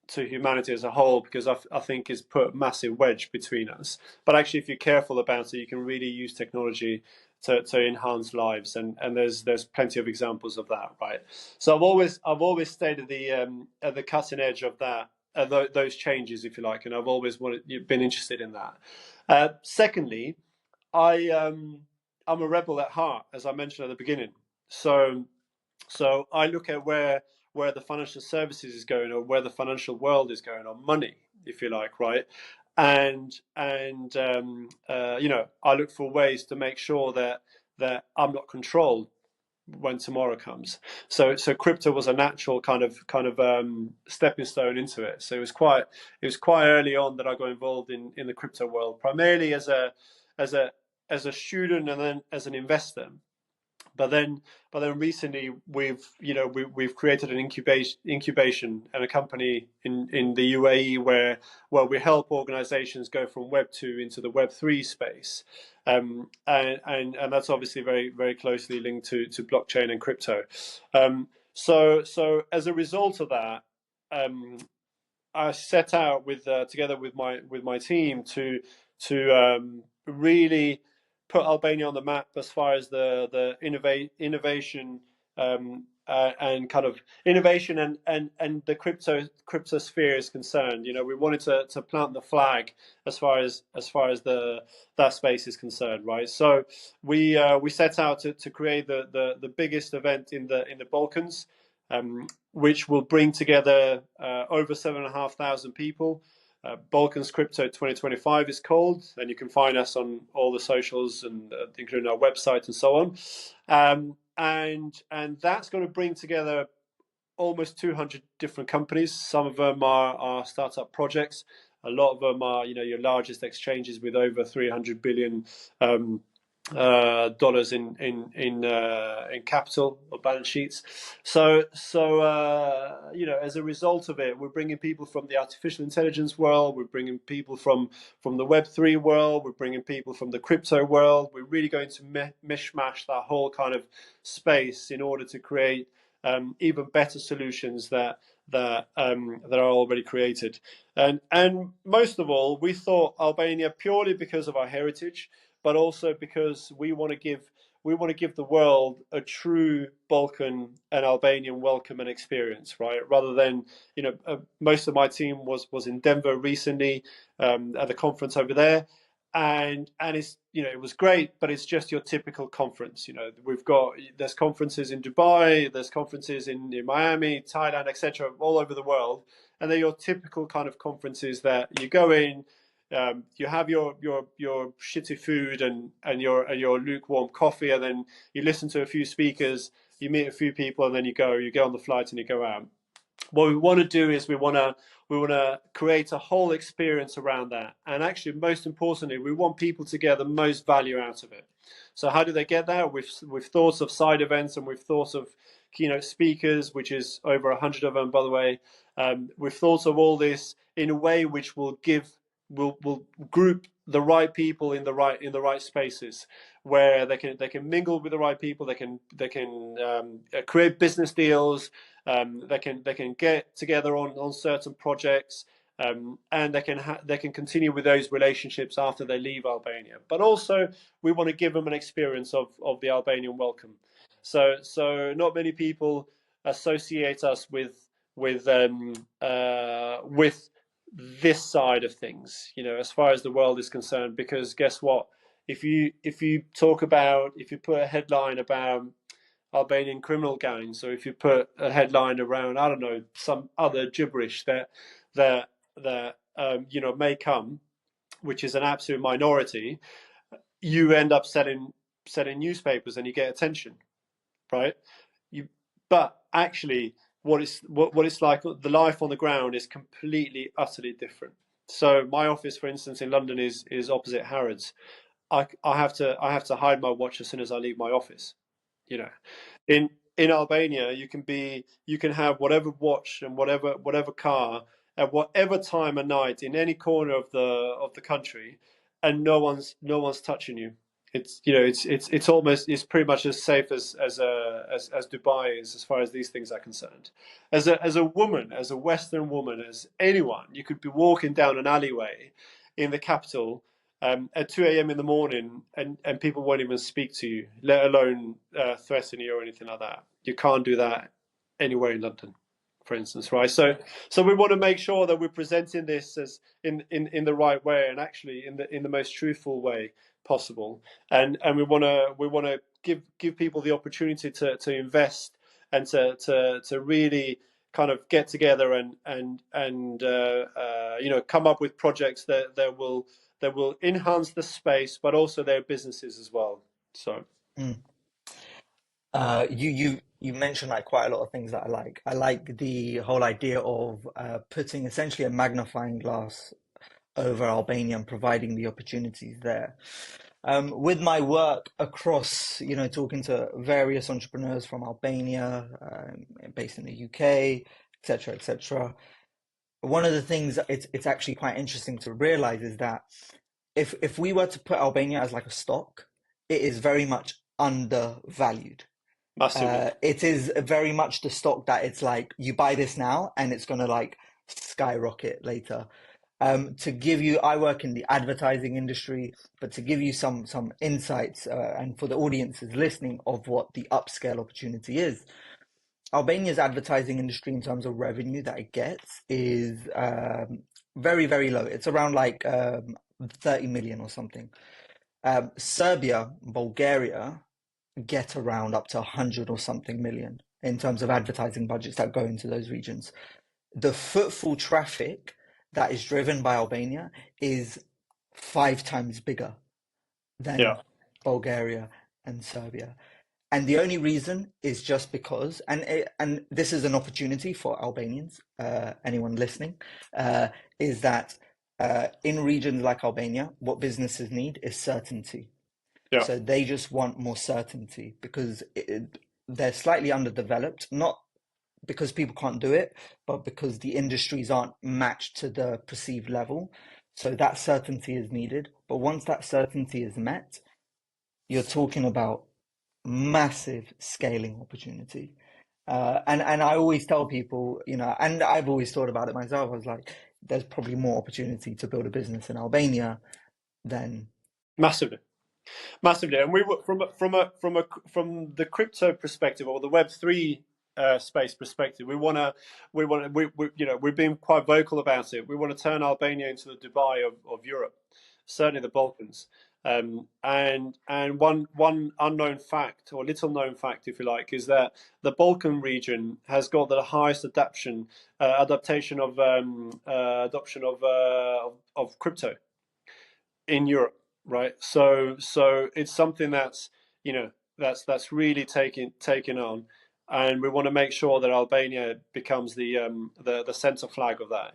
[SPEAKER 2] to humanity as a whole, because I think it's put a massive wedge between us. But actually, if you're careful about it, you can really use technology to enhance lives, and there's plenty of examples of that, right? So I've always stayed at the cutting edge of that, those changes, if you like, and I've always been interested in that. Secondly, I'm a rebel at heart, as I mentioned at the beginning. So I look at where the financial services is going, or where the financial world is going, or money, if you like, right? And I look for ways to make sure that I'm not controlled when tomorrow comes. So crypto was a natural kind of stepping stone into it. So it was quite early on that I got involved in the crypto world, primarily as a student and then as an investor. But then recently we've created an incubation and a company in the UAE where we help organizations go from Web 2 into the Web 3 space, and that's obviously very, very closely linked to blockchain and crypto. So as a result of that, I set out together with my team to really put Albania on the map as far as the innovation, and kind of innovation and the crypto sphere is concerned. We wanted to plant the flag as far as that space is concerned, right? So we set out to create the biggest event in the Balkans, which will bring together over 7,500 people. Balkans Crypto 2025 is called, and you can find us on all the socials, and including our website and so on. And that's going to bring together almost 200 different companies. Some of them are startup projects. A lot of them are your largest exchanges with over 300 billion dollars in capital or balance sheets. So as a result of it, we're bringing people from the artificial intelligence world, we're bringing people from the Web3 world, we're bringing people from the crypto world. We're really going to mishmash that whole kind of space in order to create even better solutions that are already created. And most of all, we thought Albania, purely because of our heritage, but also because we want to give the world a true Balkan and Albanian welcome and experience, right? Rather than, most of my team was in Denver recently, at the conference over there, and it's, it was great, but it's just your typical conference. There's conferences in Dubai, there's conferences in Miami, Thailand, etc., all over the world, and they're your typical kind of conferences that you go in. You have your shitty food and your lukewarm coffee, and then you listen to a few speakers, you meet a few people, and then you get on the flight and you go out. What we want to do is we want to create a whole experience around that, and actually, most importantly, we want people to get the most value out of it. So how do they get that? We've thought of side events, and we've thought of keynote speakers, which is over 100 of them, by the way. We've thought of all this in a way which will group the right people in the right spaces, where they can mingle with the right people. They can create business deals. They can get together on certain projects, and they can continue with those relationships after they leave Albania. But also, we want to give them an experience of the Albanian welcome. So not many people associate us with this side of things, as far as the world is concerned, because guess what? If you put a headline about Albanian criminal gangs, or if you put a headline around, I don't know, some other gibberish that may come, which is an absolute minority, you end up selling newspapers and you get attention, right? But actually, what it's like, the life on the ground is completely, utterly different. So my office, for instance, in London is opposite Harrods. I have to hide my watch as soon as I leave my office. In Albania, you can have whatever watch and whatever car at whatever time of night in any corner of the country, and no one's touching you. It's pretty much as safe as Dubai is, as far as these things are concerned. As a woman, as a Western woman, as anyone, you could be walking down an alleyway in the capital, at 2 a.m. in the morning, and people won't even speak to you, let alone threaten you or anything like that. You can't do that anywhere in London, for instance, right? So we want to make sure that we're presenting this as in the right way, and actually in the most truthful way possible. And we want to give people the opportunity to invest and to really kind of get together and come up with projects that will enhance the space, but also their businesses as well. So
[SPEAKER 1] Mm. You mentioned like quite a lot of things that I like. I like the whole idea of putting essentially a magnifying glass over Albania and providing the opportunities there. With my work across, talking to various entrepreneurs from Albania, based in the UK, etc., etc. One of the things it's actually quite interesting to realize is that if we were to put Albania as like a stock, it is very much undervalued.
[SPEAKER 2] massively,
[SPEAKER 1] It is very much the stock that it's like you buy this now and it's gonna like skyrocket later. To give you, I work in the advertising industry, but to give you some insights and for the audiences listening of what the upscale opportunity is. Albania's advertising industry in terms of revenue that it gets is very, very low. It's around like 30 million or something. Serbia, Bulgaria get around up to 100 or something million in terms of advertising budgets that go into those regions. The footfall traffic that is driven by Albania is 5 times bigger
[SPEAKER 2] yeah,
[SPEAKER 1] than Bulgaria and Serbia. And the only reason is just because, and this is an opportunity for Albanians, anyone listening, is that in regions like Albania, what businesses need is certainty.
[SPEAKER 2] yeah,
[SPEAKER 1] So they just want more certainty because they're slightly underdeveloped, not because people can't do it, but because the industries aren't matched to the perceived level. So that certainty is needed. But once that certainty is met, you're talking about massive scaling opportunity. And I always tell people, and I've always thought about it myself. I was like, there's probably more opportunity to build a business in Albania than.
[SPEAKER 2] massively. Massively, and we were from the crypto perspective or the Web3 space perspective. We've been quite vocal about it. We want to turn Albania into the Dubai of Europe, certainly the Balkans. And one unknown fact or little known fact, if you like, is that the Balkan region has got the highest adaptation of adoption of crypto in Europe, right? So it's something that's really taken on, and we want to make sure that Albania becomes the center flag of that,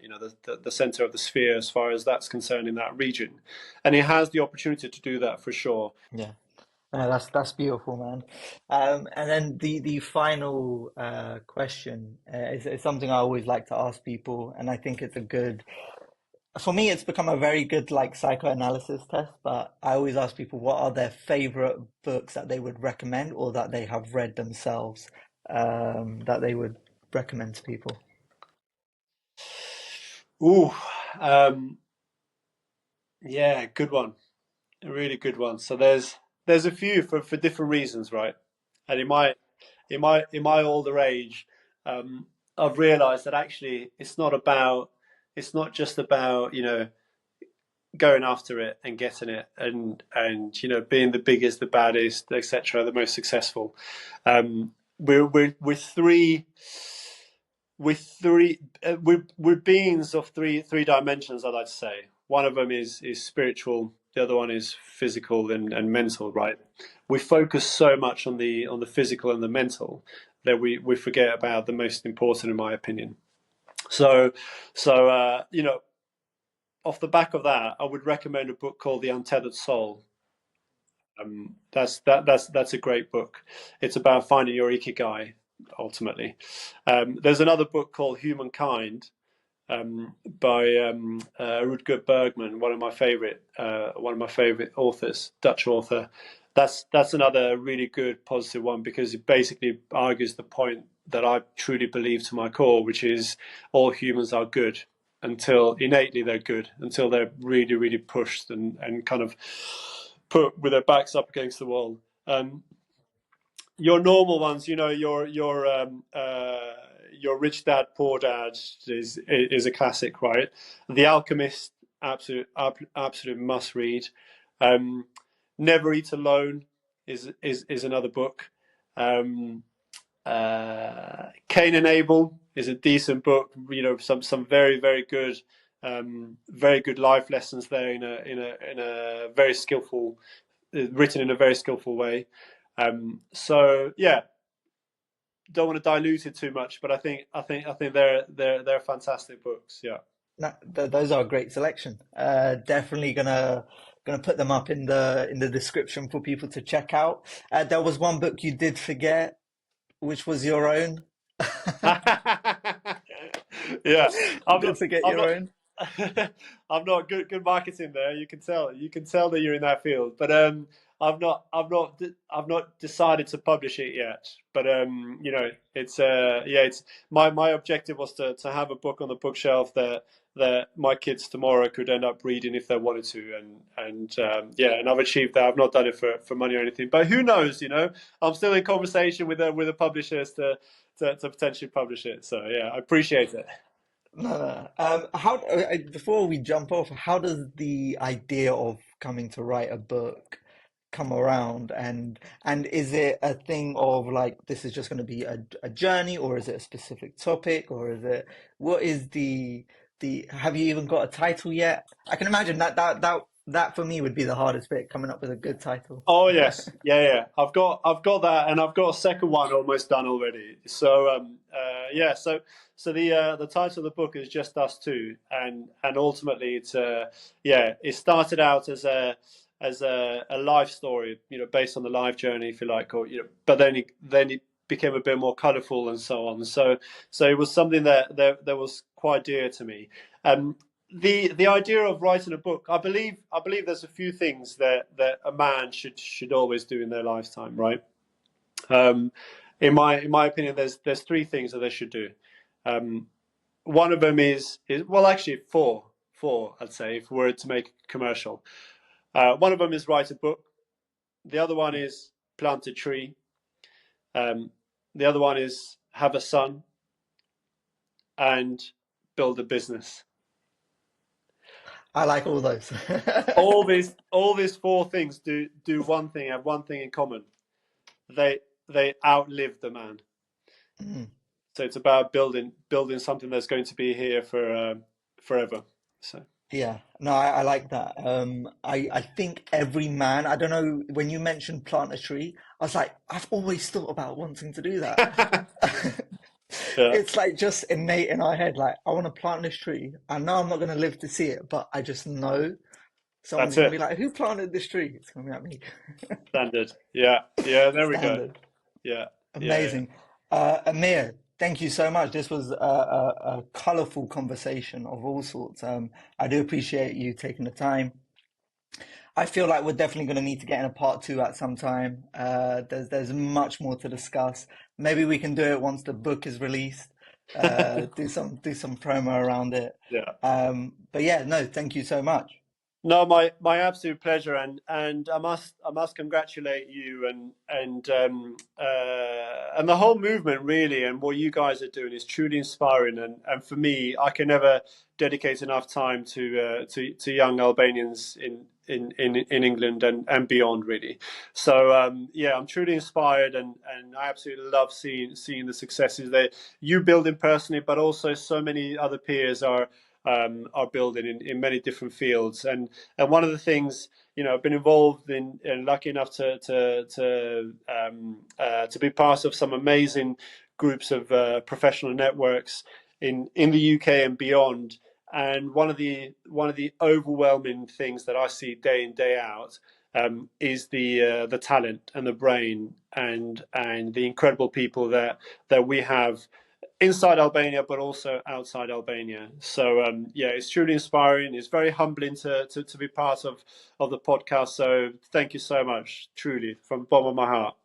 [SPEAKER 2] the center of the sphere as far as that's concerned in that region, and it has the opportunity to do that for sure.
[SPEAKER 1] Yeah. That's beautiful, man. And then the final question is something I always like to ask people, and I think it's a good. For me, it's become a very good like psychoanalysis test. But I always ask people what are their favorite books that they would recommend or that they have read themselves, that they would recommend to people.
[SPEAKER 2] Ooh, um, yeah, good one, a really good one. So there's a few for different reasons, right? And in my older age, I've realised that actually it's not just about going after it and getting it and being the biggest, the baddest, etc., the most successful. We're we're beings of three dimensions. I'd like to say one of them is spiritual. The other one is physical and mental. Right? We focus so much on the physical and the mental that we forget about the most important, in my opinion. So off the back of that, I would recommend a book called The Untethered Soul. That's a great book. It's about finding your ikigai ultimately. There's another book called Humankind by Rutger Bergman, one of my favorite authors, Dutch author. That's another really good positive one because it basically argues the point that I truly believe to my core, which is all humans are good until innately they're good, until they're really, really pushed and kind of put with their backs up against the wall. Your normal ones, your Rich Dad Poor Dad is a classic, right? The Alchemist, absolute must read. Never Eat Alone is another book. Cain and Abel is a decent book. Some very, very good, very good life lessons there in a very skillful, written in a very skillful way. So yeah, don't want to dilute it too much, but I think they're fantastic books. Yeah.
[SPEAKER 1] Those are a great selection. Definitely gonna put them up in the description for people to check out. There was one book you did forget, which was your own.
[SPEAKER 2] Yeah,
[SPEAKER 1] You
[SPEAKER 2] I'm
[SPEAKER 1] did
[SPEAKER 2] not.
[SPEAKER 1] forget
[SPEAKER 2] I'm
[SPEAKER 1] your
[SPEAKER 2] not.
[SPEAKER 1] own.
[SPEAKER 2] I'm not good marketing there. You can tell. You can tell that you're in that field. But I've not decided to publish it yet. But it's yeah. It's my objective was to have a book on the bookshelf that my kids tomorrow could end up reading if they wanted to. And I've achieved that. I've not done it for money or anything. But who knows? I'm still in conversation with the publishers to potentially publish it. So yeah, I appreciate it.
[SPEAKER 1] No, no. How before we jump off, how does the idea of coming to write a book come around, and is it a thing of like this is just going to be a journey, or is it a specific topic, or is it what is the have you even got a title yet? I can imagine that for me would be the hardest bit, coming up with a good title.
[SPEAKER 2] Oh yes, yeah. I've got that, and I've got a second one almost done already. So yeah, so the title of the book is Just Us Two, and ultimately it's it started out as a life story, based on the life journey, if you like, or but then it became a bit more colourful and so on. So it was something that was quite dear to me. The idea of writing a book, I believe there's a few things that a man should always do in their lifetime, right? In my opinion, there's three things that they should do. One of them is well, actually four I'd say, if we were to make a commercial. One of them is write a book. The other one is plant a tree. The other one is have a son and build a business.
[SPEAKER 1] I like all those.
[SPEAKER 2] All these four things do one thing, have one thing in common. They outlive the man.
[SPEAKER 1] Mm.
[SPEAKER 2] So it's about building something that's going to be here for forever. So
[SPEAKER 1] Yeah, no, I like that. I think every man, I don't know, when you mentioned plant a tree, I was like, I've always thought about wanting to do that.
[SPEAKER 2] yeah,
[SPEAKER 1] It's like just innate in our head, like, I want to plant this tree. I know I'm not going to live to see it, but I just know someone's
[SPEAKER 2] that's
[SPEAKER 1] going to be
[SPEAKER 2] it.
[SPEAKER 1] like, who planted this tree? It's going to be like me.
[SPEAKER 2] Standard. Yeah, yeah. There we go.
[SPEAKER 1] Standard.
[SPEAKER 2] Yeah, yeah.
[SPEAKER 1] Amazing. Amir, thank you so much. This was a colorful conversation of all sorts. I do appreciate you taking the time. I feel like we're definitely going to need to get in a part two at some time. There's much more to discuss. Maybe we can do it once the book is released. Do some promo around it.
[SPEAKER 2] Yeah.
[SPEAKER 1] But yeah, no, thank you so much.
[SPEAKER 2] No, my absolute pleasure, and I must congratulate you and the whole movement really, and what you guys are doing is truly inspiring, and for me, I can never dedicate enough time to young Albanians in England and beyond really. So yeah, I'm truly inspired, and I absolutely love seeing the successes that you building personally, but also so many other peers are building in many different fields. And one of the things, I've been involved in and lucky enough to be part of some amazing groups of professional networks in the UK and beyond. And one of the overwhelming things that I see day in day out is the talent and the brain and the incredible people that we have inside Albania, but also outside Albania. So yeah, it's truly inspiring. It's very humbling to be part of the podcast. So thank you so much, truly, from the bottom of my heart.